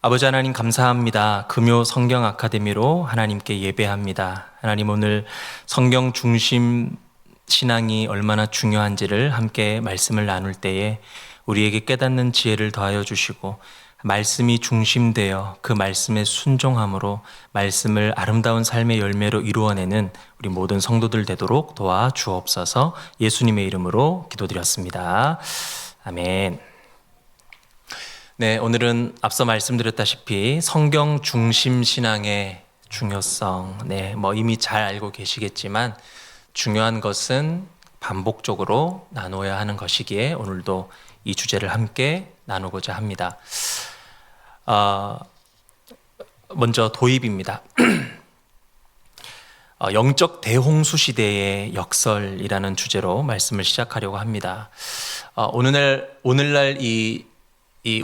아버지 하나님 감사합니다. 금요 성경 아카데미로 하나님께 예배합니다. 하나님 오늘 성경 중심 신앙이 얼마나 중요한지를 함께 말씀을 나눌 때에 우리에게 깨닫는 지혜를 더하여 주시고 말씀이 중심되어 그 말씀에 순종함으로 말씀을 아름다운 삶의 열매로 이루어내는 우리 모든 성도들 되도록 도와 주옵소서. 예수님의 이름으로 기도드렸습니다. 아멘. 네, 오늘은 앞서 말씀드렸다시피 성경 중심 신앙의 중요성, 이미 잘 알고 계시겠지만 중요한 것은 반복적으로 나눠야 하는 것이기에 오늘도 이 주제를 함께 나누고자 합니다. 먼저 도입입니다. 영적 대홍수 시대의 역설이라는 주제로 말씀을 시작하려고 합니다. 오늘날 이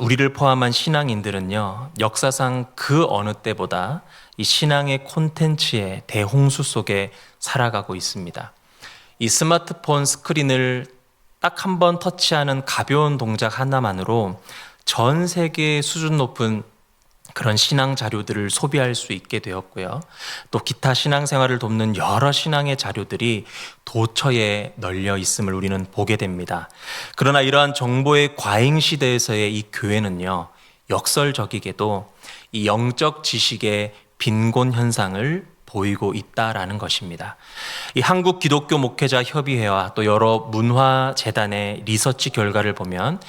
우리를 포함한 신앙인들은요, 역사상 그 어느 때보다 이 신앙의 콘텐츠의 대홍수 속에 살아가고 있습니다. 이 스마트폰 스크린을 딱 한 번 터치하는 가벼운 동작 하나만으로 전 세계 수준 높은 그런 신앙 자료들을 소비할 수 있게 되었고요. 또 기타 신앙생활을 돕는 여러 신앙의 자료들이 도처에 널려 있음을 우리는 보게 됩니다. 그러나 이러한 정보의 과잉 시대에서의 이 교회는요, 역설적이게도 이 영적 지식의 빈곤 현상을 보이고 있다라는 것입니다. 이 한국 기독교 목회자 협의회와 또 여러 문화 재단의 리서치 결과를 보면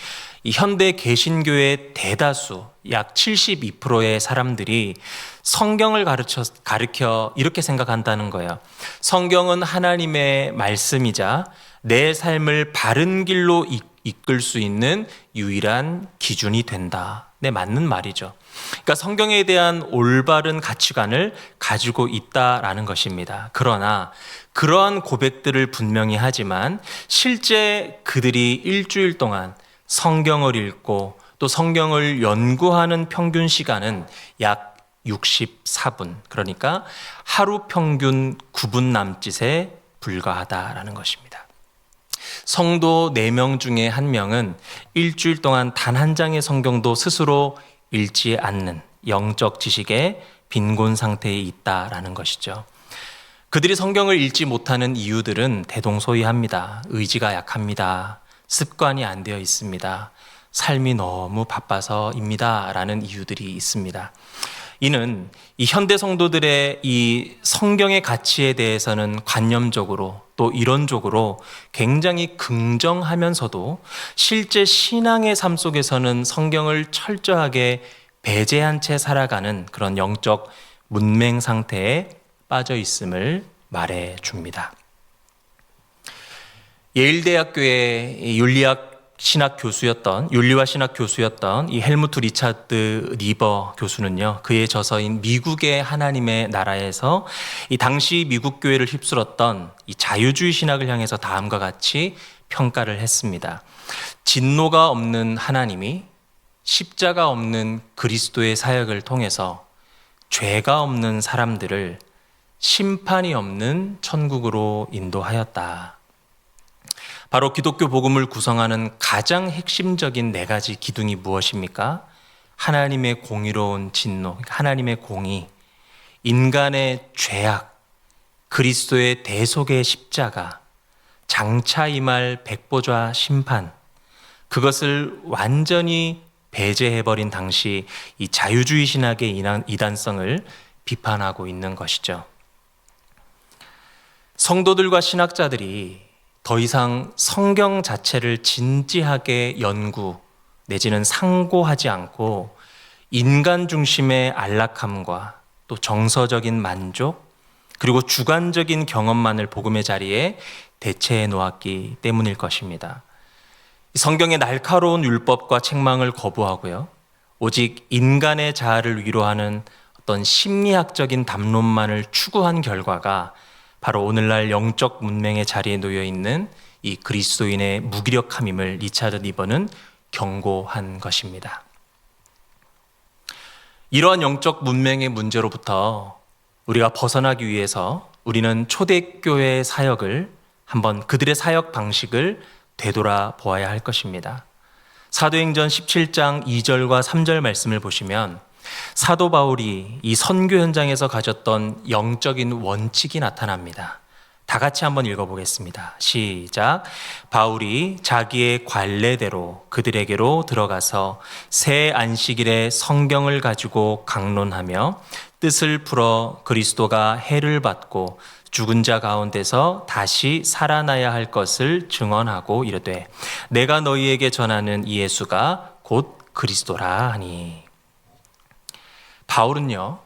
이 현대 개신교의 대다수 약 72%의 사람들이 성경을 가르쳐 이렇게 생각한다는 거예요. 성경은 하나님의 말씀이자 내 삶을 바른 길로 이끌 수 있는 유일한 기준이 된다. 네, 맞는 말이죠. 그러니까 성경에 대한 올바른 가치관을 가지고 있다라는 것입니다. 그러나 그러한 고백들을 분명히 하지만 실제 그들이 일주일 동안 성경을 읽고 또 성경을 연구하는 평균 시간은 약 64분, 그러니까 하루 평균 9분 남짓에 불과하다라는 것입니다. 성도 4명 중에 1명은 일주일 동안 단 한 장의 성경도 스스로 읽지 않는 영적 지식의 빈곤 상태에 있다라는 것이죠. 그들이 성경을 읽지 못하는 이유들은 대동소이합니다. 의지가 약합니다. 습관이 안 되어 있습니다. 삶이 너무 바빠서입니다. 라는 이유들이 있습니다. 이는 이 현대 성도들의 이 성경의 가치에 대해서는 관념적으로 또 이론적으로 굉장히 긍정하면서도 실제 신앙의 삶 속에서는 성경을 철저하게 배제한 채 살아가는 그런 영적 문맹 상태에 빠져 있음을 말해 줍니다. 예일대학교의 윤리와 신학 교수였던 이 헬무트 리차드 리버 교수는요, 그의 저서인 미국의 하나님의 나라에서 이 당시 미국 교회를 휩쓸었던 이 자유주의 신학을 향해서 다음과 같이 평가를 했습니다. 진노가 없는 하나님이 십자가 없는 그리스도의 사역을 통해서 죄가 없는 사람들을 심판이 없는 천국으로 인도하였다. 바로 기독교 복음을 구성하는 가장 핵심적인 4가지 기둥이 무엇입니까? 하나님의 공의로운 진노, 하나님의 공의, 인간의 죄악, 그리스도의 대속의 십자가, 장차 임할 백보좌 심판, 그것을 완전히 배제해버린 당시 이 자유주의 신학의 이단성을 비판하고 있는 것이죠. 성도들과 신학자들이 더 이상 성경 자체를 진지하게 연구 내지는 상고하지 않고 인간 중심의 안락함과 또 정서적인 만족 그리고 주관적인 경험만을 복음의 자리에 대체해 놓았기 때문일 것입니다. 성경의 날카로운 율법과 책망을 거부하고요, 오직 인간의 자아를 위로하는 어떤 심리학적인 담론만을 추구한 결과가 바로 오늘날 영적 문맹의 자리에 놓여 있는 이 그리스도인의 무기력함임을 리차드 리버는 경고한 것입니다. 이러한 영적 문맹의 문제로부터 우리가 벗어나기 위해서 우리는 초대교회의 사역을 한번 그들의 사역 방식을 되돌아보아야 할 것입니다. 사도행전 17장 2절과 3절 말씀을 보시면 사도 바울이 이 선교 현장에서 가졌던 영적인 원칙이 나타납니다. 다 같이 한번 읽어보겠습니다. 시작. 바울이 자기의 관례대로 그들에게로 들어가서 새 안식일에 성경을 가지고 강론하며 뜻을 풀어 그리스도가 해를 받고 죽은 자 가운데서 다시 살아나야 할 것을 증언하고 이르되 내가 너희에게 전하는 이 예수가 곧 그리스도라 하니. 바울은요,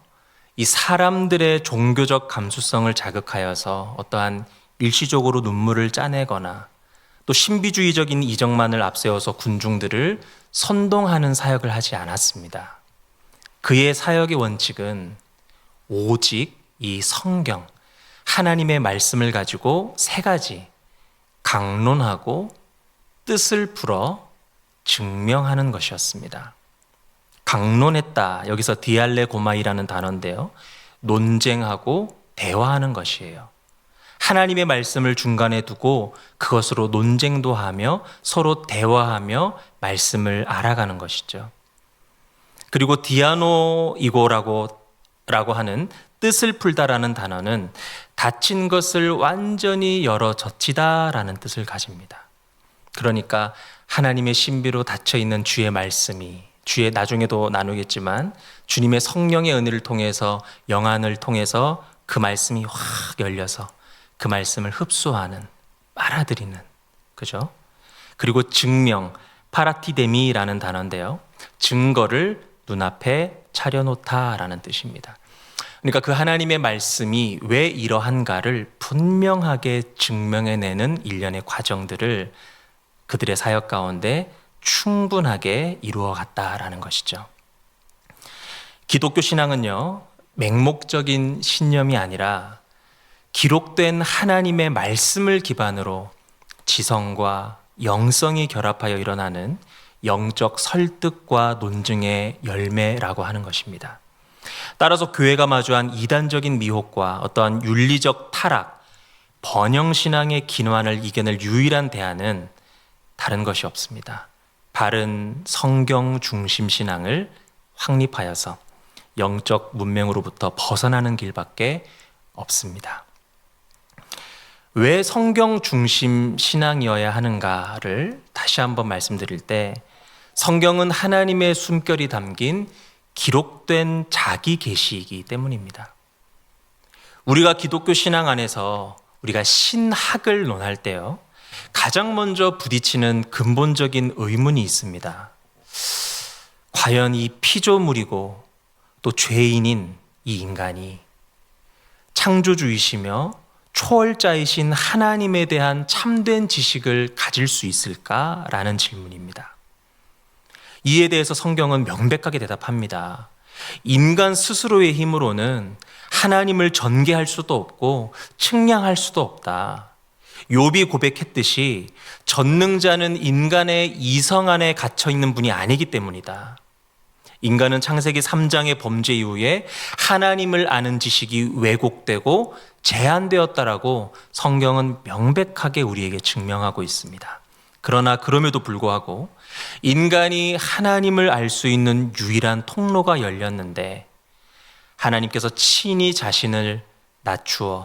이 사람들의 종교적 감수성을 자극하여서 어떠한 일시적으로 눈물을 짜내거나 또 신비주의적인 이정만을 앞세워서 군중들을 선동하는 사역을 하지 않았습니다. 그의 사역의 원칙은 오직 이 성경, 하나님의 말씀을 가지고 세 가지 강론하고 뜻을 풀어 증명하는 것이었습니다. 강론했다. 여기서 디알레고마이라는 단어인데요. 논쟁하고 대화하는 것이에요. 하나님의 말씀을 중간에 두고 그것으로 논쟁도 하며 서로 대화하며 말씀을 알아가는 것이죠. 그리고 디아노이고라고 하는 뜻을 풀다라는 단어는 닫힌 것을 완전히 열어 젖히다라는 뜻을 가집니다. 그러니까 하나님의 신비로 닫혀있는 주의 말씀이 주의 나중에도 나누겠지만 주님의 성령의 은혜를 통해서 영안을 통해서 그 말씀이 확 열려서 그 말씀을 흡수하는 빨아들이는 그죠? 그리고 증명 파라티데미라는 단어인데요. 증거를 눈앞에 차려놓다라는 뜻입니다. 그러니까 그 하나님의 말씀이 왜 이러한가를 분명하게 증명해내는 일련의 과정들을 그들의 사역 가운데 충분하게 이루어갔다라는 것이죠. 기독교 신앙은요, 맹목적인 신념이 아니라 기록된 하나님의 말씀을 기반으로 지성과 영성이 결합하여 일어나는 영적 설득과 논증의 열매라고 하는 것입니다. 따라서 교회가 마주한 이단적인 미혹과 어떠한 윤리적 타락, 번영신앙의 기환을 이겨낼 유일한 대안은 다른 것이 없습니다. 바른 성경 중심 신앙을 확립하여서 영적 문명으로부터 벗어나는 길밖에 없습니다. 왜 성경 중심 신앙이어야 하는가를 다시 한번 말씀드릴 때 성경은 하나님의 숨결이 담긴 기록된 자기 계시이기 때문입니다. 우리가 기독교 신앙 안에서 우리가 신학을 논할 때요, 가장 먼저 부딪히는 근본적인 의문이 있습니다. 과연 이 피조물이고 또 죄인인 이 인간이 창조주이시며 초월자이신 하나님에 대한 참된 지식을 가질 수 있을까라는 질문입니다. 이에 대해서 성경은 명백하게 대답합니다. 인간 스스로의 힘으로는 하나님을 전개할 수도 없고 측량할 수도 없다. 욥이 고백했듯이 전능자는 인간의 이성 안에 갇혀 있는 분이 아니기 때문이다. 인간은 창세기 3장의 범죄 이후에 하나님을 아는 지식이 왜곡되고 제한되었다라고 성경은 명백하게 우리에게 증명하고 있습니다. 그러나 그럼에도 불구하고 인간이 하나님을 알 수 있는 유일한 통로가 열렸는데 하나님께서 친히 자신을 낮추어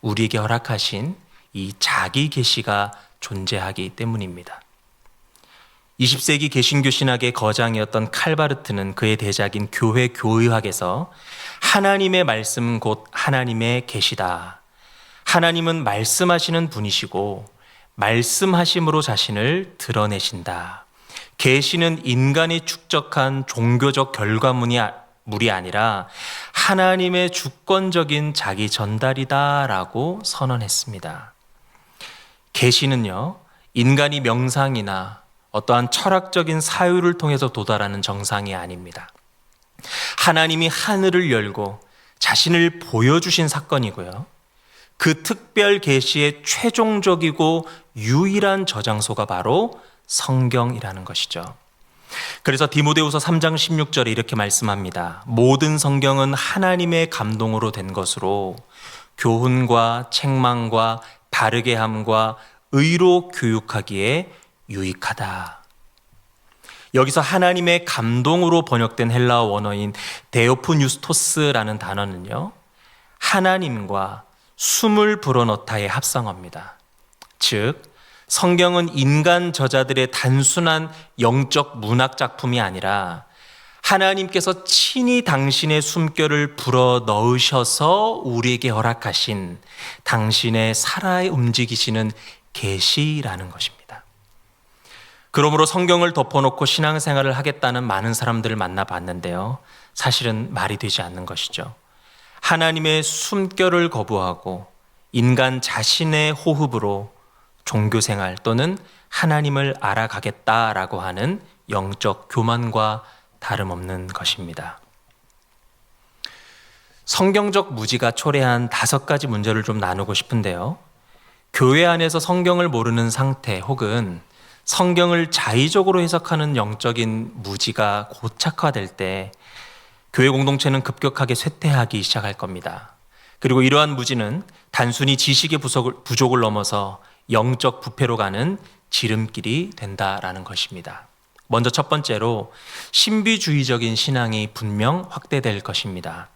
우리에게 허락하신 이 자기 계시가 존재하기 때문입니다. 20세기 개신교 신학의 거장이었던 칼바르트는 그의 대작인 교회 교의학에서 하나님의 말씀 곧 하나님의 계시다. 하나님은 말씀하시는 분이시고 말씀하심으로 자신을 드러내신다. 계시는 인간이 축적한 종교적 결과물이 아니라 하나님의 주권적인 자기 전달이다라고 선언했습니다. 계시는요, 인간이 명상이나 어떠한 철학적인 사유를 통해서 도달하는 정상이 아닙니다. 하나님이 하늘을 열고 자신을 보여주신 사건이고요. 그 특별 계시의 최종적이고 유일한 저장소가 바로 성경이라는 것이죠. 그래서 디모데후서 3장 16절에 이렇게 말씀합니다. 모든 성경은 하나님의 감동으로 된 것으로 교훈과 책망과 바르게 함과 의로 교육하기에 유익하다. 여기서 하나님의 감동으로 번역된 헬라어 원어인 데오프뉴스토스라는 단어는요, 하나님과 숨을 불어넣다의 합성어입니다. 즉, 성경은 인간 저자들의 단순한 영적 문학 작품이 아니라 하나님께서 친히 당신의 숨결을 불어넣으셔서 우리에게 허락하신 당신의 살아 움직이시는 계시라는 것입니다. 그러므로 성경을 덮어놓고 신앙생활을 하겠다는 많은 사람들을 만나봤는데요, 사실은 말이 되지 않는 것이죠. 하나님의 숨결을 거부하고 인간 자신의 호흡으로 종교생활 또는 하나님을 알아가겠다라고 하는 영적 교만과 다름없는 것입니다. 성경적 무지가 초래한 5가지 문제를 좀 나누고 싶은데요. 교회 안에서 성경을 모르는 상태 혹은 성경을 자의적으로 해석하는 영적인 무지가 고착화될 때 교회 공동체는 급격하게 쇠퇴하기 시작할 겁니다. 그리고 이러한 무지는 단순히 지식의 부족을 넘어서 영적 부패로 가는 지름길이 된다라는 것입니다. 먼저 첫 번째로 신비주의적인 신앙이 분명 확대될 것입니다.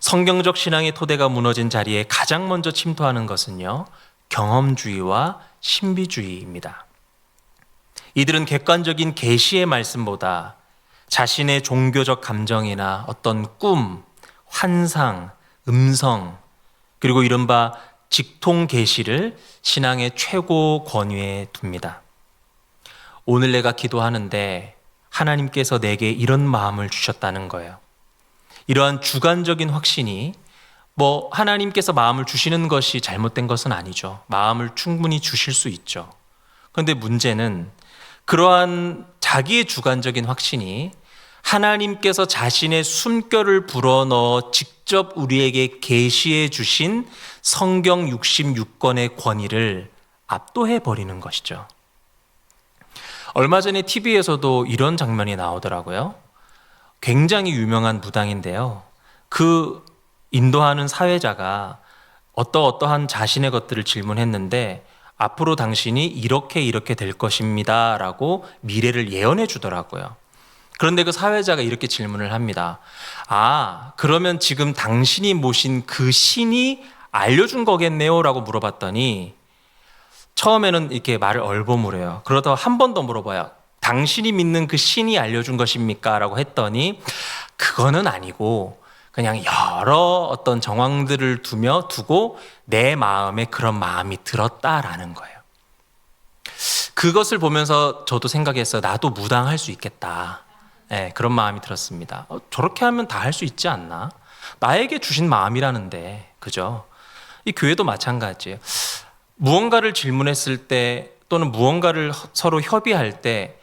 성경적 신앙의 토대가 무너진 자리에 가장 먼저 침투하는 것은요, 경험주의와 신비주의입니다. 이들은 객관적인 계시의 말씀보다 자신의 종교적 감정이나 어떤 꿈, 환상, 음성, 그리고 이른바 직통 계시를 신앙의 최고 권위에 둡니다. 오늘 내가 기도하는데 하나님께서 내게 이런 마음을 주셨다는 거예요. 이러한 주관적인 확신이 하나님께서 마음을 주시는 것이 잘못된 것은 아니죠. 마음을 충분히 주실 수 있죠. 그런데 문제는 그러한 자기의 주관적인 확신이 하나님께서 자신의 숨결을 불어넣어 직접 우리에게 계시해 주신 성경 66권의 권위를 압도해 버리는 것이죠. 얼마 전에 TV에서도 이런 장면이 나오더라고요. 굉장히 유명한 무당인데요. 그 인도하는 사회자가 어떠한 자신의 것들을 질문했는데 앞으로 당신이 이렇게 될 것입니다 라고 미래를 예언해 주더라고요. 그런데 그 사회자가 이렇게 질문을 합니다. 그러면 지금 당신이 모신 그 신이 알려준 거겠네요 라고 물어봤더니 처음에는 이렇게 말을 얼버무려요. 그러다가 한 번 더 물어봐요. 당신이 믿는 그 신이 알려준 것입니까? 라고 했더니 그거는 아니고 그냥 여러 어떤 정황들을 두고 내 마음에 그런 마음이 들었다라는 거예요. 그것을 보면서 저도 생각했어요. 나도 무당할 수 있겠다. 네, 그런 마음이 들었습니다. 저렇게 하면 다 할 수 있지 않나? 나에게 주신 마음이라는데, 그죠? 이 교회도 마찬가지예요. 무언가를 질문했을 때 또는 무언가를 서로 협의할 때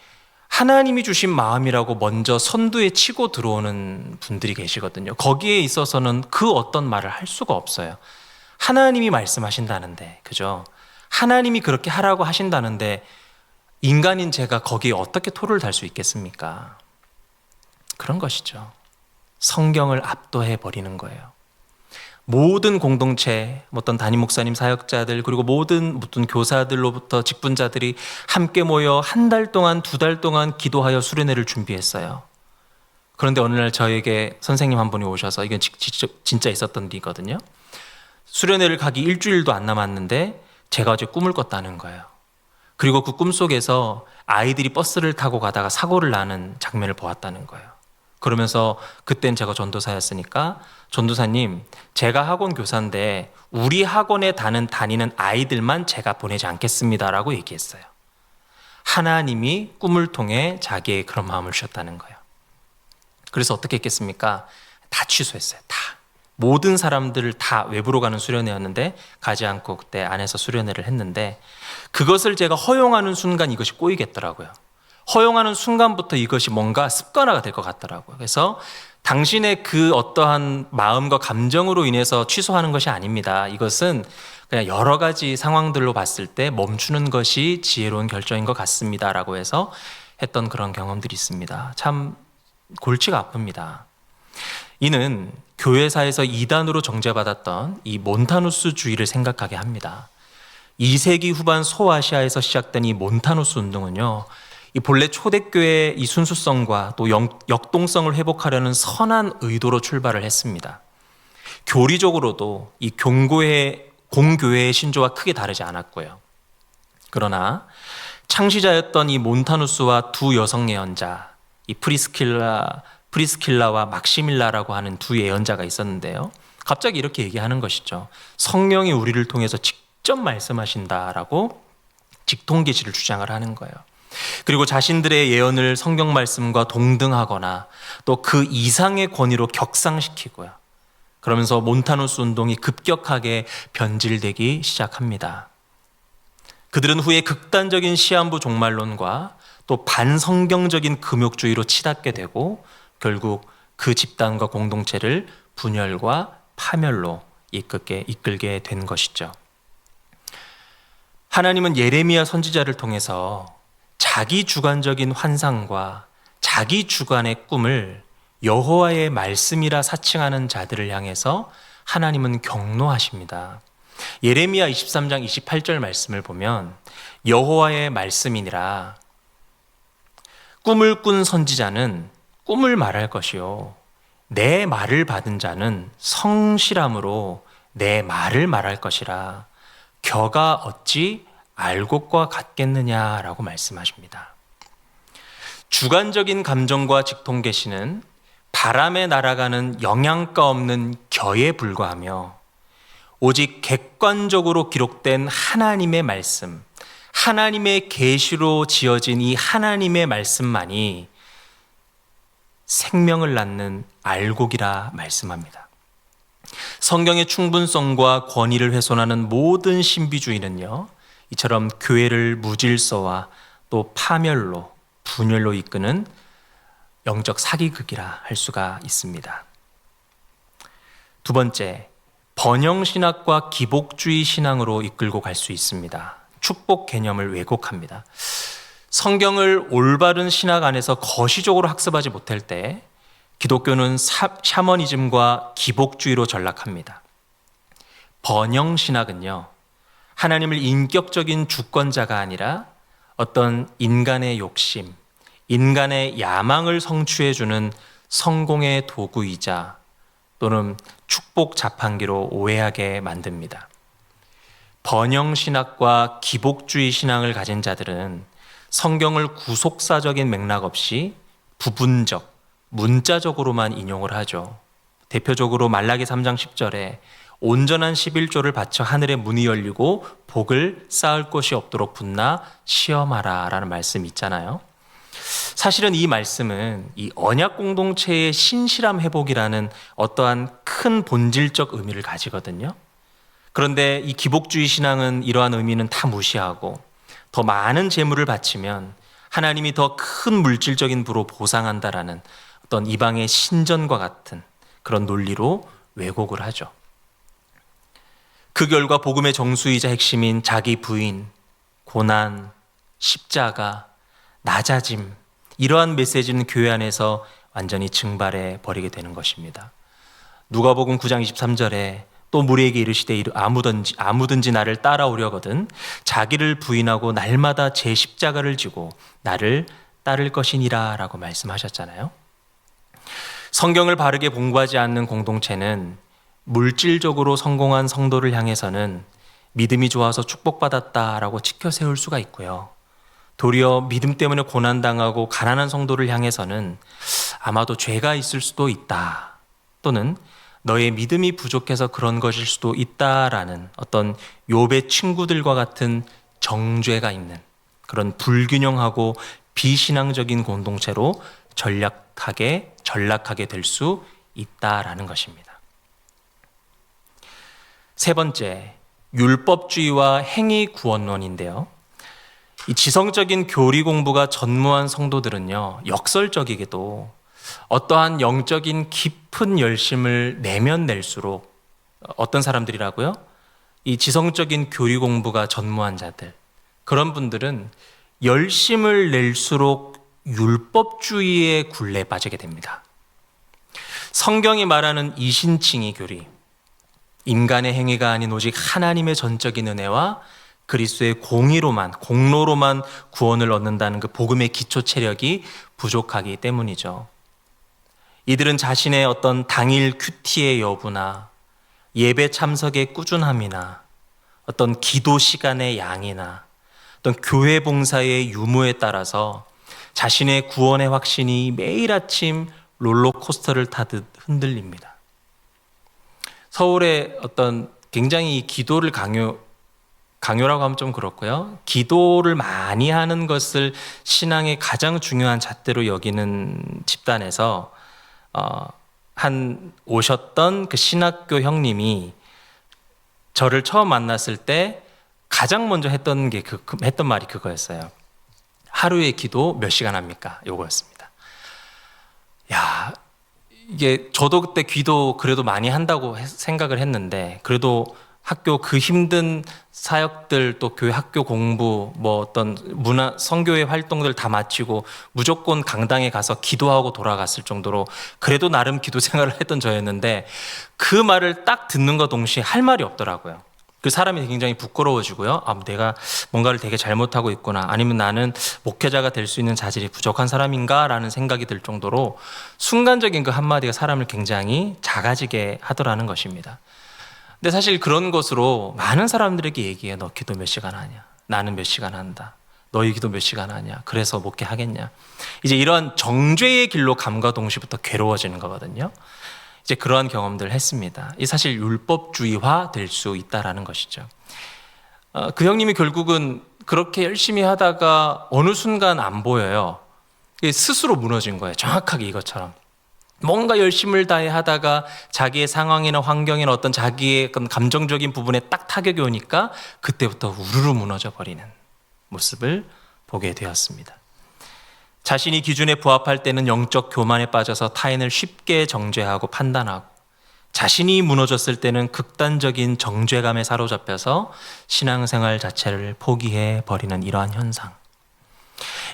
하나님이 주신 마음이라고 먼저 선두에 치고 들어오는 분들이 계시거든요. 거기에 있어서는 그 어떤 말을 할 수가 없어요. 하나님이 말씀하신다는데, 그죠? 하나님이 그렇게 하라고 하신다는데 인간인 제가 거기에 어떻게 토를 달 수 있겠습니까? 그런 것이죠. 성경을 압도해 버리는 거예요. 모든 공동체, 어떤 담임 목사님, 사역자들, 그리고 모든 교사들로부터 직분자들이 함께 모여 1달 동안, 2달 동안 기도하여 수련회를 준비했어요. 그런데 어느 날 저에게 선생님 한 분이 오셔서, 이건 진짜 있었던 일이거든요. 수련회를 가기 일주일도 안 남았는데 제가 어제 꿈을 꿨다는 거예요. 그리고 그 꿈속에서 아이들이 버스를 타고 가다가 사고를 나는 장면을 보았다는 거예요. 그러면서 그땐 제가 전도사였으니까, 전도사님, 제가 학원 교사인데 우리 학원에 다니는 아이들만 제가 보내지 않겠습니다라고 얘기했어요. 하나님이 꿈을 통해 자기의 그런 마음을 주셨다는 거예요. 그래서 어떻게 했겠습니까? 다 취소했어요. 다. 모든 사람들을 다 외부로 가는 수련회였는데 가지 않고 그때 안에서 수련회를 했는데, 그것을 제가 허용하는 순간 이것이 꼬이겠더라고요. 허용하는 순간부터 이것이 뭔가 습관화가 될 것 같더라고요. 그래서 당신의 그 어떠한 마음과 감정으로 인해서 취소하는 것이 아닙니다. 이것은 그냥 여러 가지 상황들로 봤을 때 멈추는 것이 지혜로운 결정인 것 같습니다 라고 해서 했던 그런 경험들이 있습니다. 참 골치가 아픕니다. 이는 교회사에서 이단으로 정죄받았던 이 몬타누스주의를 생각하게 합니다. 2세기 후반 소아시아에서 시작된 이 몬타누스 운동은요, 이 본래 초대교회의 이 순수성과 또 역동성을 회복하려는 선한 의도로 출발을 했습니다. 교리적으로도 이 공교회의 신조와 크게 다르지 않았고요. 그러나 창시자였던 이 몬타누스와 두 여성 예언자, 이 프리스킬라와 막시밀라라고 하는 두 예언자가 있었는데요. 갑자기 이렇게 얘기하는 것이죠. 성령이 우리를 통해서 직접 말씀하신다라고 직통계시를 주장을 하는 거예요. 그리고 자신들의 예언을 성경 말씀과 동등하거나 또 그 이상의 권위로 격상시키고요. 그러면서 몬타누스 운동이 급격하게 변질되기 시작합니다. 그들은 후에 극단적인 시한부 종말론과 또 반성경적인 금욕주의로 치닫게 되고 결국 그 집단과 공동체를 분열과 파멸로 이끌게 된 것이죠. 하나님은 예레미야 선지자를 통해서 자기 주관적인 환상과 자기 주관의 꿈을 여호와의 말씀이라 사칭하는 자들을 향해서 하나님은 경노하십니다. 예레미야 23장 28절 말씀을 보면 여호와의 말씀이니라 꿈을 꾼 선지자는 꿈을 말할 것이요 내 말을 받은 자는 성실함으로 내 말을 말할 것이라 겨가 어찌 알 것과 같겠느냐라고 말씀하십니다. 주관적인 감정과 직통계시는 바람에 날아가는 영양가 없는 겨에 불과하며 오직 객관적으로 기록된 하나님의 말씀, 하나님의 계시로 지어진 이 하나님의 말씀만이 생명을 낳는 알곡이라 말씀합니다. 성경의 충분성과 권위를 훼손하는 모든 신비주의는요, 이처럼 교회를 무질서와 또 파멸로, 분열로 이끄는 영적 사기극이라 할 수가 있습니다. 두 번째, 번영신학과 기복주의 신앙으로 이끌고 갈 수 있습니다. 축복 개념을 왜곡합니다. 성경을 올바른 신학 안에서 거시적으로 학습하지 못할 때 기독교는 샤머니즘과 기복주의로 전락합니다. 번영신학은요, 하나님을 인격적인 주권자가 아니라 어떤 인간의 욕심, 인간의 야망을 성취해주는 성공의 도구이자 또는 축복 자판기로 오해하게 만듭니다. 번영신학과 기복주의 신앙을 가진 자들은 성경을 구속사적인 맥락 없이 부분적, 문자적으로만 인용을 하죠. 대표적으로 말라기 3장 10절에 온전한 11조를 바쳐 하늘의 문이 열리고 복을 쌓을 곳이 없도록 붙나 시험하라 라는 말씀이 있잖아요. 사실은 이 말씀은 이 언약 공동체의 신실함 회복이라는 어떠한 큰 본질적 의미를 가지거든요. 그런데 이 기복주의 신앙은 이러한 의미는 다 무시하고 더 많은 재물을 바치면 하나님이 더 큰 물질적인 부로 보상한다라는 어떤 이방의 신전과 같은 그런 논리로 왜곡을 하죠. 그 결과 복음의 정수이자 핵심인 자기 부인, 고난, 십자가, 낮아짐, 이러한 메시지는 교회 안에서 완전히 증발해 버리게 되는 것입니다. 누가복음 9장 23절에 또 무리에게 이르시되 아무든지 나를 따라오려거든 자기를 부인하고 날마다 제 십자가를 지고 나를 따를 것이니라 라고 말씀하셨잖아요. 성경을 바르게 공부하지 않는 공동체는 물질적으로 성공한 성도를 향해서는 믿음이 좋아서 축복받았다라고 치켜 세울 수가 있고요. 도리어 믿음 때문에 고난당하고 가난한 성도를 향해서는 아마도 죄가 있을 수도 있다, 또는 너의 믿음이 부족해서 그런 것일 수도 있다라는 어떤 욥의 친구들과 같은 정죄가 있는 그런 불균형하고 비신앙적인 공동체로 전락하게 될 수 있다라는 것입니다. 세 번째, 율법주의와 행위 구원론인데요. 이 지성적인 교리 공부가 전무한 성도들은요, 역설적이게도 어떠한 영적인 깊은 열심을 내면 낼수록 어떤 사람들이라고요? 이 지성적인 교리 공부가 전무한 자들, 그런 분들은 열심을 낼수록 율법주의의 굴레에 빠지게 됩니다. 성경이 말하는 이신칭의 교리, 인간의 행위가 아닌 오직 하나님의 전적인 은혜와 그리스도의 공로로만 구원을 얻는다는 그 복음의 기초 체력이 부족하기 때문이죠. 이들은 자신의 어떤 당일 큐티의 여부나 예배 참석의 꾸준함이나 어떤 기도 시간의 양이나 어떤 교회 봉사의 유무에 따라서 자신의 구원의 확신이 매일 아침 롤러코스터를 타듯 흔들립니다. 서울의 어떤 굉장히 기도를 강요라고 하면 좀 그렇고요. 기도를 많이 하는 것을 신앙의 가장 중요한 잣대로 여기는 집단에서 오셨던 그 신학교 형님이 저를 처음 만났을 때 가장 먼저 했던 말이 그거였어요. 하루에 기도 몇 시간 합니까? 요거였습니다. 야, 이게 저도 그때 기도 그래도 많이 한다고 생각을 했는데, 그래도 학교 그 힘든 사역들, 또 교회 학교 공부, 뭐 어떤 문화 선교회 활동들 다 마치고 무조건 강당에 가서 기도하고 돌아갔을 정도로 그래도 나름 기도 생활을 했던 저였는데, 그 말을 딱 듣는과 동시에 할 말이 없더라고요. 그 사람이 굉장히 부끄러워지고요. 내가 뭔가를 되게 잘못하고 있구나, 아니면 나는 목회자가 될 수 있는 자질이 부족한 사람인가 라는 생각이 들 정도로 순간적인 그 한마디가 사람을 굉장히 작아지게 하더라는 것입니다. 근데 사실 그런 것으로 많은 사람들에게 얘기해. 너 기도 몇 시간 하냐? 나는 몇 시간 한다. 너희 기도 몇 시간 하냐? 그래서 목회하겠냐? 이제 이러한 정죄의 길로 감과 동시부터 괴로워지는 거거든요. 이제 그러한 경험들을 했습니다. 이 사실 율법주의화 될 수 있다라는 것이죠. 그 형님이 결국은 그렇게 열심히 하다가 어느 순간 안 보여요. 스스로 무너진 거예요. 정확하게 이것처럼. 뭔가 열심을 다해 하다가 자기의 상황이나 환경이나 어떤 자기의 감정적인 부분에 딱 타격이 오니까 그때부터 우르르 무너져 버리는 모습을 보게 되었습니다. 자신이 기준에 부합할 때는 영적 교만에 빠져서 타인을 쉽게 정죄하고 판단하고, 자신이 무너졌을 때는 극단적인 정죄감에 사로잡혀서 신앙생활 자체를 포기해 버리는 이러한 현상.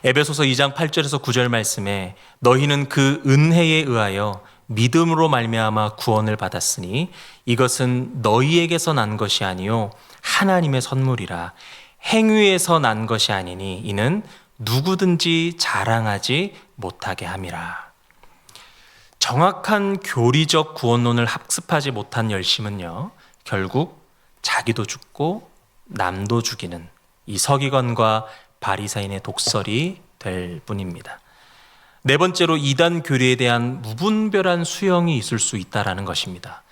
에베소서 2장 8절에서 9절 말씀에 너희는 그 은혜에 의하여 믿음으로 말미암아 구원을 받았으니 이것은 너희에게서 난 것이 아니요 하나님의 선물이라. 행위에서 난 것이 아니니 이는 누구든지 자랑하지 못하게 함이라. 정확한 교리적 구원론을 학습하지 못한 열심은요, 결국 자기도 죽고 남도 죽이는 이 서기관과 바리사인의 독설이 될 뿐입니다. 네 번째로 이단 교리에 대한 무분별한 수용이 있을 수 있다라는 것입니다.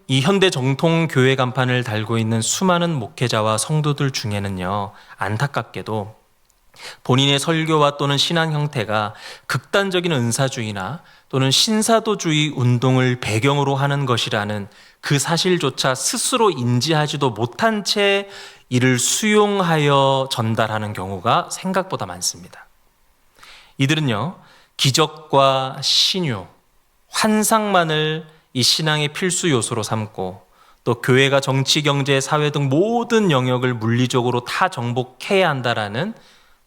이 현대 정통 교회 간판을 달고 있는 수많은 목회자와 성도들 중에는요, 안타깝게도 본인의 설교와 또는 신앙 형태가 극단적인 은사주의나 또는 신사도주의 운동을 배경으로 하는 것이라는 그 사실조차 스스로 인지하지도 못한 채 이를 수용하여 전달하는 경우가 생각보다 많습니다. 이들은요, 기적과 신유, 환상만을 이 신앙의 필수 요소로 삼고, 또 교회가 정치, 경제, 사회 등 모든 영역을 물리적으로 다 정복해야 한다라는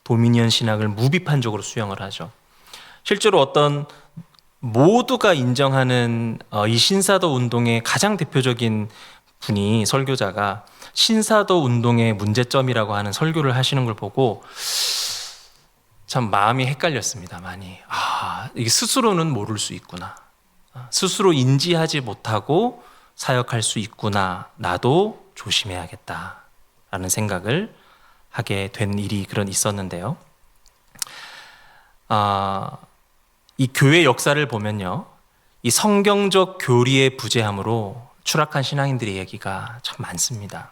도미니언 신학을 무비판적으로 수용을 하죠. 실제로 어떤 모두가 인정하는 이 신사도 운동의 가장 대표적인 분이, 설교자가 신사도 운동의 문제점이라고 하는 설교를 하시는 걸 보고 참 마음이 헷갈렸습니다. 많이. 이게 스스로는 모를 수 있구나, 스스로 인지하지 못하고 사역할 수 있구나, 나도 조심해야겠다라는 생각을 하게 된 일이 있었는데요. 이 교회 역사를 보면요, 이 성경적 교리의 부재함으로 추락한 신앙인들의 얘기가 참 많습니다.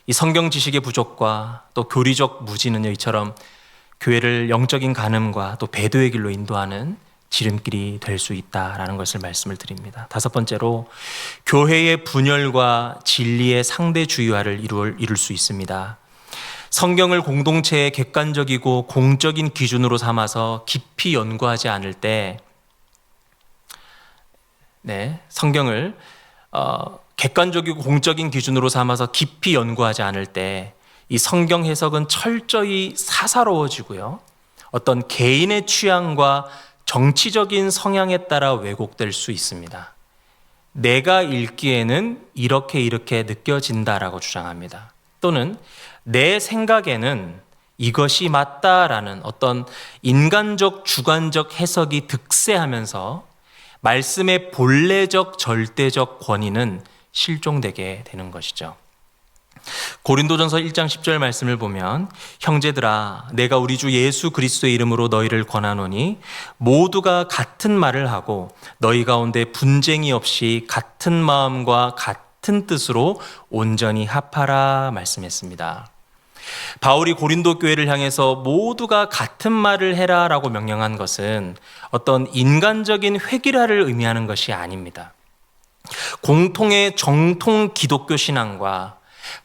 이 성경 지식의 부족과 또 교리적 무지는요, 이처럼 교회를 영적인 간음과 또 배도의 길로 인도하는 지름길이 될 수 있다라는 것을 말씀을 드립니다. 다섯 번째로, 교회의 분열과 진리의 상대주의화를 이룰 수 있습니다. 성경을 공동체의 객관적이고 공적인 기준으로 삼아서 깊이 연구하지 않을 때, 성경을 객관적이고 공적인 기준으로 삼아서 깊이 연구하지 않을 때 이 성경 해석은 철저히 사사로워지고요, 어떤 개인의 취향과 정치적인 성향에 따라 왜곡될 수 있습니다. 내가 읽기에는 이렇게 느껴진다라고 주장합니다. 또는 내 생각에는 이것이 맞다라는 어떤 인간적 주관적 해석이 득세하면서 말씀의 본래적 절대적 권위는 실종되게 되는 것이죠. 고린도전서 1장 10절 말씀을 보면 형제들아 내가 우리 주 예수 그리스도의 이름으로 너희를 권하노니 모두가 같은 말을 하고 너희 가운데 분쟁이 없이 같은 마음과 같은 뜻으로 온전히 합하라 말씀했습니다. 바울이 고린도 교회를 향해서 모두가 같은 말을 해라라고 명령한 것은 어떤 인간적인 획일화를 의미하는 것이 아닙니다. 공통의 정통 기독교 신앙과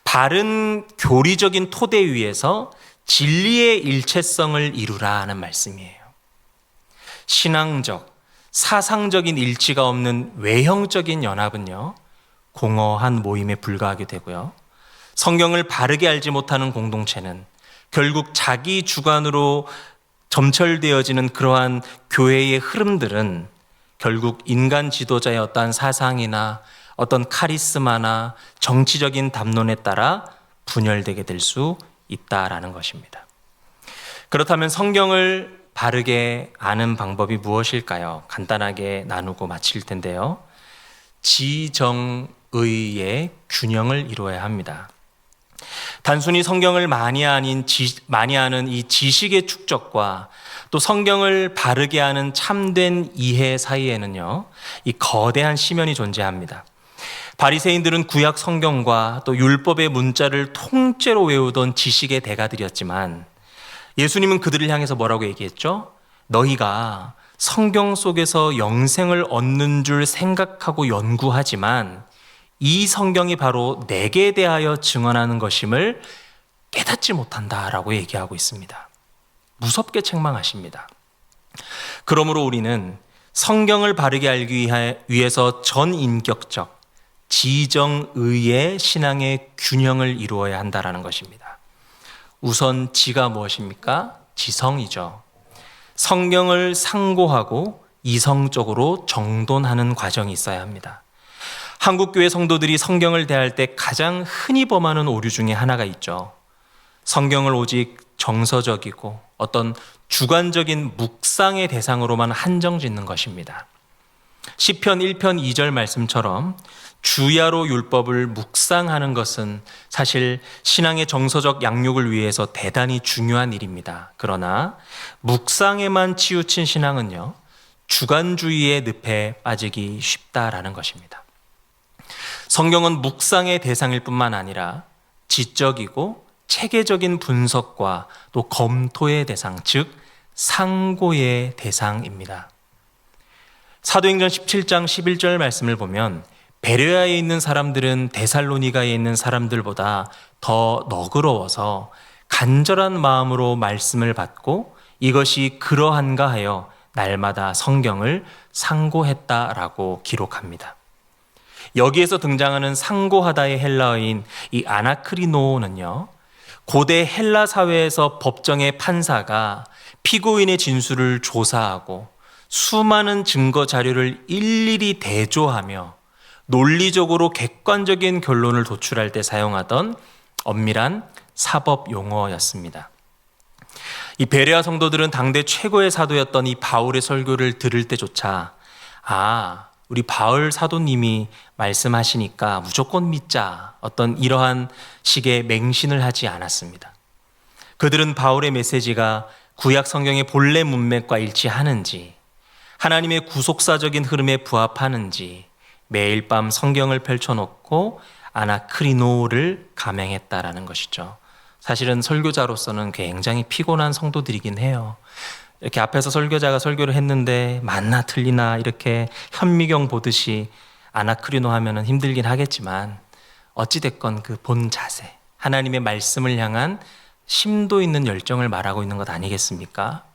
바른 교리적인 토대 위에서 진리의 일체성을 이루라 하는 말씀이에요. 신앙적, 사상적인 일치가 없는 외형적인 연합은요, 공허한 모임에 불과하게 되고요. 성경을 바르게 알지 못하는 공동체는 결국 자기 주관으로 점철되어지는 그러한 교회의 흐름들은 결국 인간 지도자의 어떠한 사상이나 어떤 카리스마나 정치적인 담론에 따라 분열되게 될 수 있다라는 것입니다. 그렇다면 성경을 바르게 아는 방법이 무엇일까요? 간단하게 나누고 마칠 텐데요. 지정의의 균형을 이루어야 합니다. 단순히 성경을 많이 아는 이 지식의 축적과 또 성경을 바르게 아는 참된 이해 사이에는요, 이 거대한 시면이 존재합니다. 바리새인들은 구약 성경과 또 율법의 문자를 통째로 외우던 지식의 대가들이었지만 예수님은 그들을 향해서 뭐라고 얘기했죠? 너희가 성경 속에서 영생을 얻는 줄 생각하고 연구하지만 이 성경이 바로 내게 대하여 증언하는 것임을 깨닫지 못한다라고 얘기하고 있습니다. 무섭게 책망하십니다. 그러므로 우리는 성경을 바르게 알기 위해서 전인격적 지정의의 신앙의 균형을 이루어야 한다는 것입니다. 우선 지가 무엇입니까? 지성이죠. 성경을 상고하고 이성적으로 정돈하는 과정이 있어야 합니다. 한국교회 성도들이 성경을 대할 때 가장 흔히 범하는 오류 중에 하나가 있죠. 성경을 오직 정서적이고 어떤 주관적인 묵상의 대상으로만 한정짓는 것입니다. 시편 1편 2절 말씀처럼 주야로 율법을 묵상하는 것은 사실 신앙의 정서적 양육을 위해서 대단히 중요한 일입니다. 그러나 묵상에만 치우친 신앙은요, 주관주의의 늪에 빠지기 쉽다라는 것입니다. 성경은 묵상의 대상일 뿐만 아니라 지적이고 체계적인 분석과 또 검토의 대상, 즉 상고의 대상입니다. 사도행전 17장 11절 말씀을 보면 베레아에 있는 사람들은 데살로니가에 있는 사람들보다 더 너그러워서 간절한 마음으로 말씀을 받고 이것이 그러한가 하여 날마다 성경을 상고했다라고 기록합니다. 여기에서 등장하는 상고하다의 헬라어인 이 아나크리노는요, 고대 헬라 사회에서 법정의 판사가 피고인의 진술을 조사하고 수많은 증거 자료를 일일이 대조하며 논리적으로 객관적인 결론을 도출할 때 사용하던 엄밀한 사법 용어였습니다. 이 베레아 성도들은 당대 최고의 사도였던 이 바울의 설교를 들을 때조차 우리 바울 사도님이 말씀하시니까 무조건 믿자, 어떤 이러한 식의 맹신을 하지 않았습니다. 그들은 바울의 메시지가 구약 성경의 본래 문맥과 일치하는지, 하나님의 구속사적인 흐름에 부합하는지 매일 밤 성경을 펼쳐놓고 아나크리노를 감행했다라는 것이죠. 사실은 설교자로서는 굉장히 피곤한 성도들이긴 해요. 이렇게 앞에서 설교자가 설교를 했는데 맞나 틀리나 이렇게 현미경 보듯이 아나크리노 하면은 힘들긴 하겠지만 어찌됐건 그 본 자세, 하나님의 말씀을 향한 심도 있는 열정을 말하고 있는 것 아니겠습니까?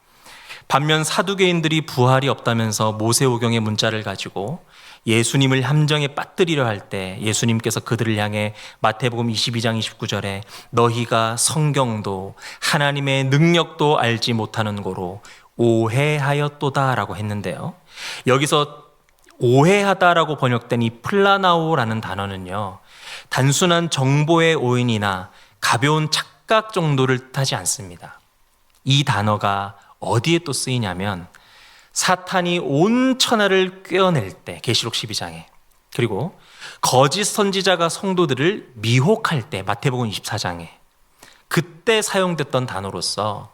반면 사두개인들이 부활이 없다면서 모세오경의 문자를 가지고 예수님을 함정에 빠뜨리려 할 때 예수님께서 그들을 향해 마태복음 22장 29절에 너희가 성경도 하나님의 능력도 알지 못하는 고로 오해하였도다라고 했는데요. 여기서 오해하다라고 번역된 이 플라나오라는 단어는요, 단순한 정보의 오인이나 가벼운 착각 정도를 뜻하지 않습니다. 이 단어가 어디에 또 쓰이냐면 사탄이 온 천하를 꿰어낼 때, 계시록 12장에, 그리고 거짓 선지자가 성도들을 미혹할 때, 마태복음 24장에, 그때 사용됐던 단어로서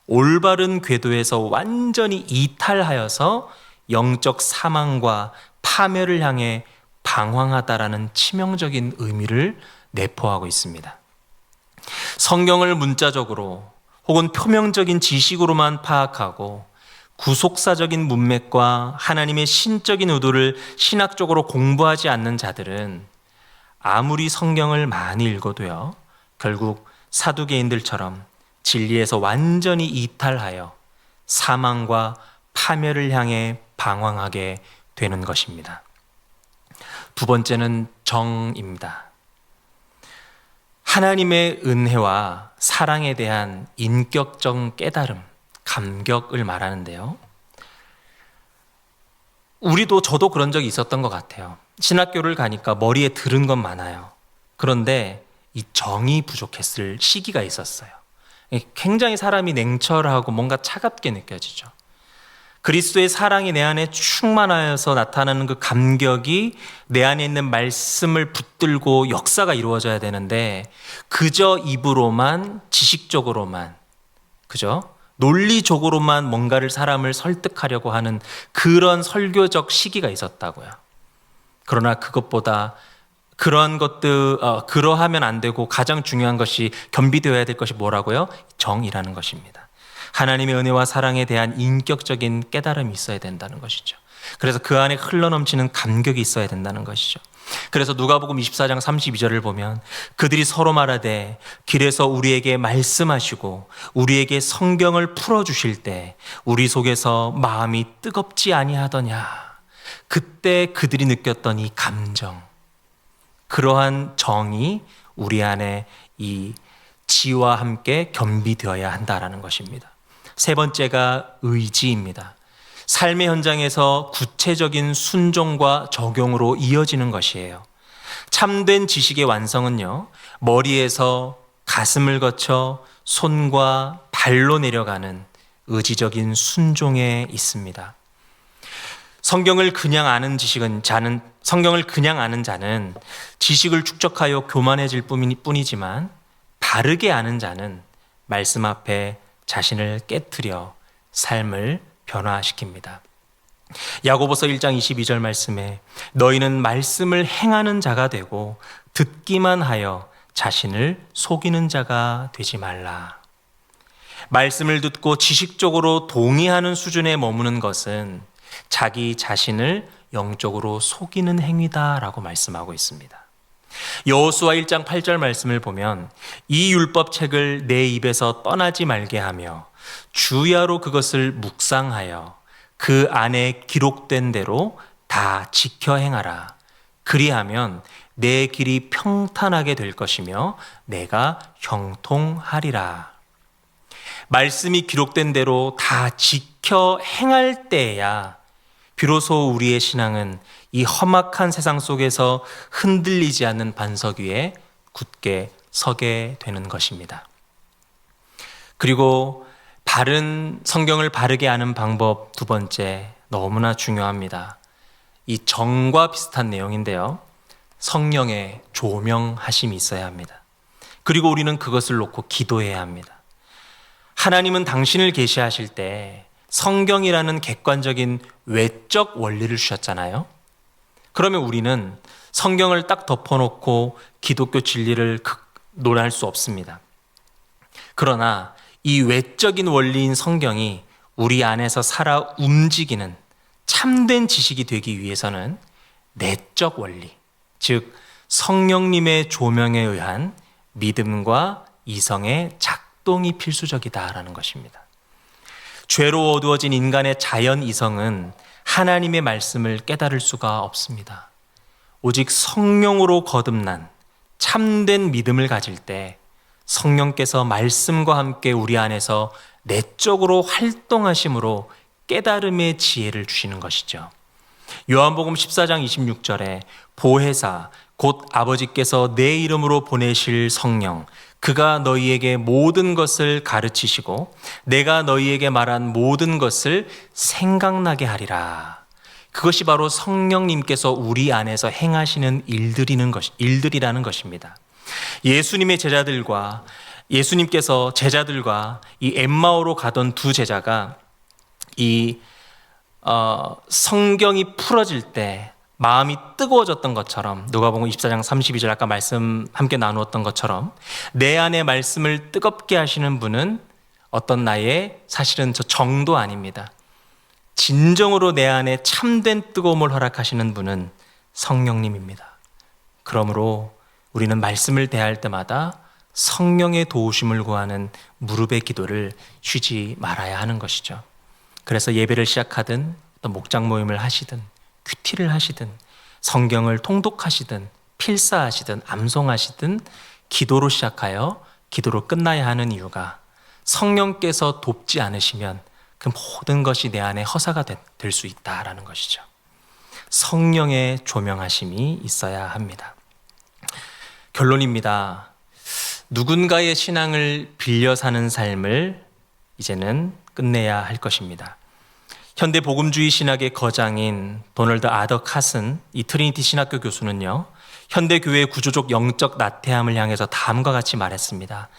올바른 궤도에서 완전히 이탈하여서 영적 사망과 파멸을 향해 방황하다라는 치명적인 의미를 내포하고 있습니다. 성경을 문자적으로 혹은 표면적인 지식으로만 파악하고 구속사적인 문맥과 하나님의 신적인 의도를 신학적으로 공부하지 않는 자들은 아무리 성경을 많이 읽어도요, 결국 사두개인들처럼 진리에서 완전히 이탈하여 사망과 파멸을 향해 방황하게 되는 것입니다. 두 번째는 정입니다. 하나님의 은혜와 사랑에 대한 인격적 깨달음, 감격을 말하는데요. 저도 그런 적이 있었던 것 같아요. 신학교를 가니까 머리에 들은 건 많아요. 그런데 이 정이 부족했을 시기가 있었어요. 굉장히 사람이 냉철하고 뭔가 차갑게 느껴지죠. 그리스도의 사랑이 내 안에 충만하여서 나타나는 그 감격이 내 안에 있는 말씀을 붙들고 역사가 이루어져야 되는데, 그저 입으로만, 지식적으로만, 논리적으로만 뭔가를 사람을 설득하려고 하는 그런 설교적 시기가 있었다고요. 그러나 그것보다 그러하면 안 되고 가장 중요한 것이, 겸비되어야 될 것이 뭐라고요? 정이라는 것입니다. 하나님의 은혜와 사랑에 대한 인격적인 깨달음이 있어야 된다는 것이죠. 그래서 그 안에 흘러넘치는 감격이 있어야 된다는 것이죠. 그래서 누가복음 24장 32절을 보면 그들이 서로 말하되 길에서 우리에게 말씀하시고 우리에게 성경을 풀어주실 때 우리 속에서 마음이 뜨겁지 아니하더냐. 그때 그들이 느꼈던 이 감정, 그러한 정이 우리 안에 이 지와 함께 겸비되어야 한다라는 것입니다. 세 번째가 의지입니다. 삶의 현장에서 구체적인 순종과 적용으로 이어지는 것이에요. 참된 지식의 완성은요, 머리에서 가슴을 거쳐 손과 발로 내려가는 의지적인 순종에 있습니다. 성경을 그냥 아는 자는 지식을 축적하여 교만해질 뿐이지만, 바르게 아는 자는 말씀 앞에 자신을 깨트려 삶을 변화시킵니다. 야고보서 1장 22절 말씀에 너희는 말씀을 행하는 자가 되고 듣기만 하여 자신을 속이는 자가 되지 말라. 말씀을 듣고 지식적으로 동의하는 수준에 머무는 것은 자기 자신을 영적으로 속이는 행위다라고 말씀하고 있습니다. 여호수아 1장 8절 말씀을 보면 이 율법책을 내 입에서 떠나지 말게 하며 주야로 그것을 묵상하여 그 안에 기록된 대로 다 지켜 행하라. 그리하면 내 길이 평탄하게 될 것이며 내가 형통하리라. 말씀이 기록된 대로 다 지켜 행할 때야 비로소 우리의 신앙은 이 험악한 세상 속에서 흔들리지 않는 반석 위에 굳게 서게 되는 것입니다. 그리고 성경을 바르게 아는 방법 두 번째, 너무나 중요합니다. 이 정과 비슷한 내용인데요. 성령의 조명하심이 있어야 합니다. 그리고 우리는 그것을 놓고 기도해야 합니다. 하나님은 당신을 계시하실 때 성경이라는 객관적인 외적 원리를 주셨잖아요. 그러면 우리는 성경을 딱 덮어놓고 기독교 진리를 논할 수 없습니다. 그러나 이 외적인 원리인 성경이 우리 안에서 살아 움직이는 참된 지식이 되기 위해서는 내적 원리, 즉 성령님의 조명에 의한 믿음과 이성의 작동이 필수적이다라는 것입니다. 죄로 어두워진 인간의 자연 이성은 하나님의 말씀을 깨달을 수가 없습니다. 오직 성령으로 거듭난 참된 믿음을 가질 때 성령께서 말씀과 함께 우리 안에서 내적으로 활동하심으로 깨달음의 지혜를 주시는 것이죠. 요한복음 14장 26절에 보혜사 곧 아버지께서 내 이름으로 보내실 성령 그가 너희에게 모든 것을 가르치시고 내가 너희에게 말한 모든 것을 생각나게 하리라. 그것이 바로 성령님께서 우리 안에서 행하시는 일들이라는 것입니다. 예수님께서 제자들과 이 엠마오로 가던 두 제자가 성경이 풀어질 때 마음이 뜨거워졌던 것처럼, 누가복음 24장 32절 아까 말씀 함께 나누었던 것처럼 내 안에 말씀을 뜨겁게 하시는 분은 어떤 나의 사실은 저 정도 아닙니다. 진정으로 내 안에 참된 뜨거움을 허락하시는 분은 성령님입니다. 그러므로 우리는 말씀을 대할 때마다 성령의 도우심을 구하는 무릎의 기도를 쉬지 말아야 하는 것이죠. 그래서 예배를 시작하든 어떤 목장 모임을 하시든 큐티를 하시든 성경을 통독하시든 필사하시든 암송하시든 기도로 시작하여 기도로 끝나야 하는 이유가 성령께서 돕지 않으시면 그 모든 것이 내 안에 허사가 될 수 있다라는 것이죠. 성령의 조명하심이 있어야 합니다. 결론입니다. 누군가의 신앙을 빌려 사는 삶을 이제는 끝내야 할 것입니다. 현대 복음주의 신학의 거장인 도널드 아더 카슨, 이 트리니티 신학교 교수는요, 현대 교회의 구조적 영적 나태함을 향해서 다음과 같이 말했습니다.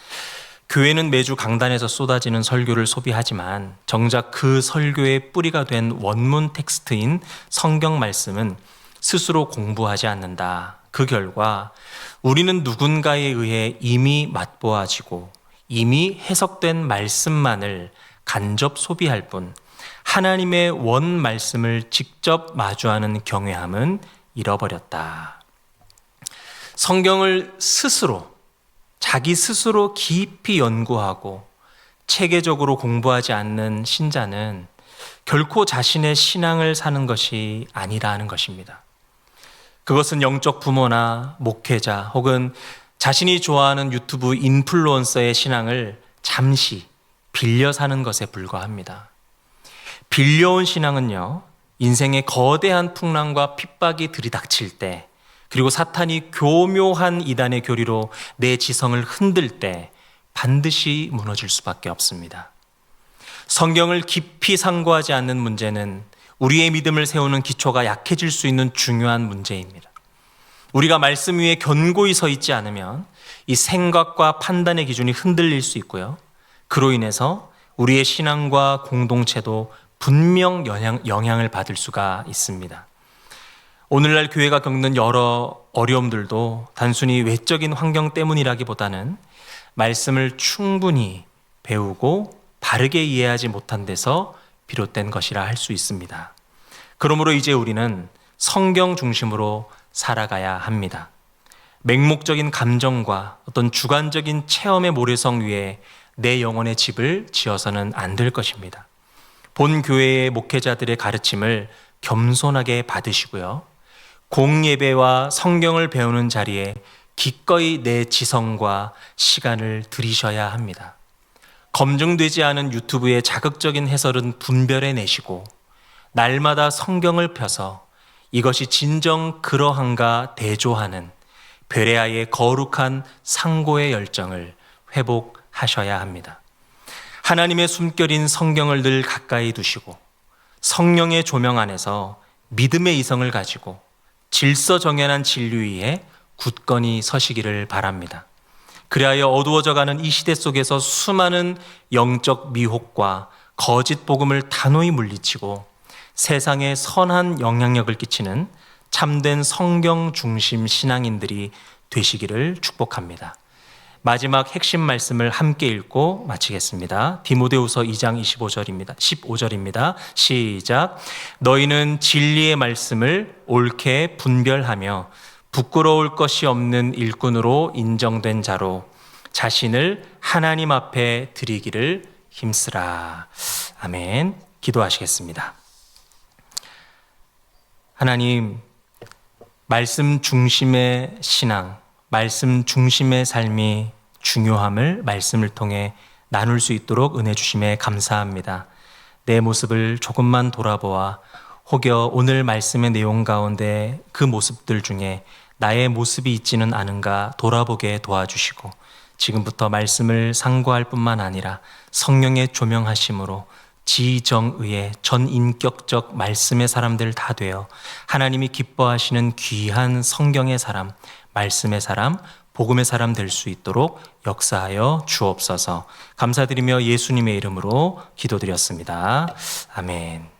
교회는 매주 강단에서 쏟아지는 설교를 소비하지만 정작 그 설교의 뿌리가 된 원문 텍스트인 성경 말씀은 스스로 공부하지 않는다. 그 결과 우리는 누군가에 의해 이미 맛보아지고 이미 해석된 말씀만을 간접 소비할 뿐 하나님의 원 말씀을 직접 마주하는 경외함은 잃어버렸다. 성경을 자기 스스로 깊이 연구하고 체계적으로 공부하지 않는 신자는 결코 자신의 신앙을 사는 것이 아니라는 것입니다. 그것은 영적 부모나 목회자 혹은 자신이 좋아하는 유튜브 인플루언서의 신앙을 잠시 빌려 사는 것에 불과합니다. 빌려온 신앙은요, 인생의 거대한 풍랑과 핍박이 들이닥칠 때, 그리고 사탄이 교묘한 이단의 교리로 내 지성을 흔들 때 반드시 무너질 수밖에 없습니다. 성경을 깊이 상고하지 않는 문제는 우리의 믿음을 세우는 기초가 약해질 수 있는 중요한 문제입니다. 우리가 말씀 위에 견고히 서 있지 않으면 이 생각과 판단의 기준이 흔들릴 수 있고요. 그로 인해서 우리의 신앙과 공동체도 분명 영향을 받을 수가 있습니다. 오늘날 교회가 겪는 여러 어려움들도 단순히 외적인 환경 때문이라기보다는 말씀을 충분히 배우고 바르게 이해하지 못한 데서 비롯된 것이라 할 수 있습니다. 그러므로 이제 우리는 성경 중심으로 살아가야 합니다. 맹목적인 감정과 어떤 주관적인 체험의 모래성 위에 내 영혼의 집을 지어서는 안 될 것입니다. 본 교회의 목회자들의 가르침을 겸손하게 받으시고요. 공예배와 성경을 배우는 자리에 기꺼이 내 지성과 시간을 들이셔야 합니다. 검증되지 않은 유튜브의 자극적인 해설은 분별해내시고 날마다 성경을 펴서 이것이 진정 그러한가 대조하는 베레아의 거룩한 상고의 열정을 회복하셔야 합니다. 하나님의 숨결인 성경을 늘 가까이 두시고 성령의 조명 안에서 믿음의 이성을 가지고 질서정연한 진리 위에 굳건히 서시기를 바랍니다. 그리하여 어두워져가는 이 시대 속에서 수많은 영적 미혹과 거짓 복음을 단호히 물리치고 세상에 선한 영향력을 끼치는 참된 성경 중심 신앙인들이 되시기를 축복합니다. 마지막 핵심 말씀을 함께 읽고 마치겠습니다. 디모데후서 2장 15절입니다. 시작. 너희는 진리의 말씀을 옳게 분별하며 부끄러울 것이 없는 일꾼으로 인정된 자로 자신을 하나님 앞에 드리기를 힘쓰라. 아멘. 기도하시겠습니다. 하나님, 말씀 중심의 신앙, 말씀 중심의 삶이 중요함을 말씀을 통해 나눌 수 있도록 은혜 주심에 감사합니다. 내 모습을 조금만 돌아보아 혹여 오늘 말씀의 내용 가운데 그 모습들 중에 나의 모습이 있지는 않은가 돌아보게 도와주시고 지금부터 말씀을 상고할 뿐만 아니라 성령의 조명하심으로 지정의의 전인격적 말씀의 사람들 다 되어 하나님이 기뻐하시는 귀한 성경의 사람, 말씀의 사람, 복음의 사람 될 수 있도록 역사하여 주옵소서. 감사드리며 예수님의 이름으로 기도드렸습니다. 아멘.